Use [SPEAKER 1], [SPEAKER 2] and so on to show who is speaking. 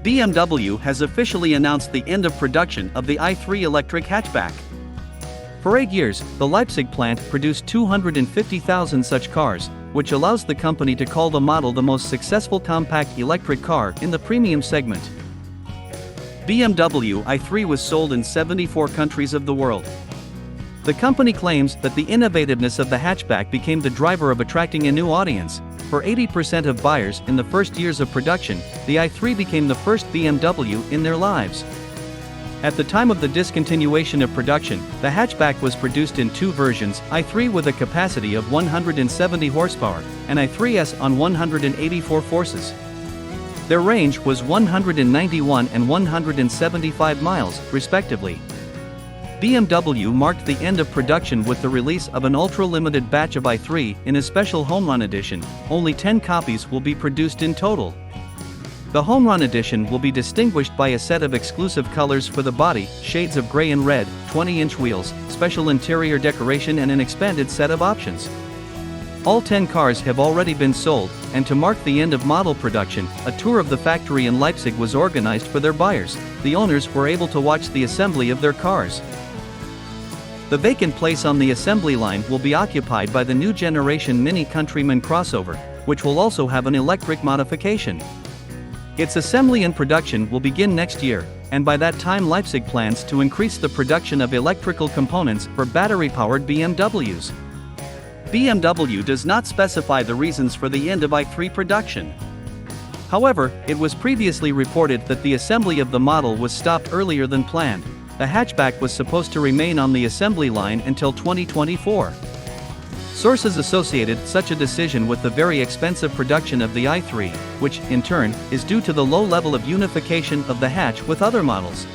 [SPEAKER 1] BMW has officially announced the end of production of the i3 electric hatchback. For 8 years, the Leipzig plant produced 250,000 such cars, which allows the company to call the model the most successful compact electric car in the premium segment. BMW i3 was sold in 74 countries of the world. The company claims that the innovativeness of the hatchback became the driver of attracting a new audience. For 80% of buyers in the first years of production, the i3 became the first BMW in their lives. At the time of the discontinuation of production, the hatchback was produced in 2 versions, i3 with a capacity of 170 horsepower, and i3S on 184 horses. Their range was 191 and 175 miles, respectively. BMW marked the end of production with the release of an ultra-limited batch of i3 in a special HomeRun Edition. Only 10 copies will be produced in total. The HomeRun Edition will be distinguished by a set of exclusive colors for the body, shades of gray and red, 20-inch wheels, special interior decoration and an expanded set of options. All 10 cars have already been sold, and to mark the end of model production, a tour of the factory in Leipzig was organized for their buyers. The owners were able to watch the assembly of their cars. The vacant place on the assembly line will be occupied by the new generation Mini Countryman crossover, which will also have an electric modification. Its assembly and production will begin next year, and by that time Leipzig plans to increase the production of electrical components for battery-powered BMWs. BMW does not specify the reasons for the end of i3 production. However, it was previously reported that the assembly of the model was stopped earlier than planned. The hatchback was supposed to remain on the assembly line until 2024. Sources associated such a decision with the very expensive production of the i3, which, in turn, is due to the low level of unification of the hatch with other models.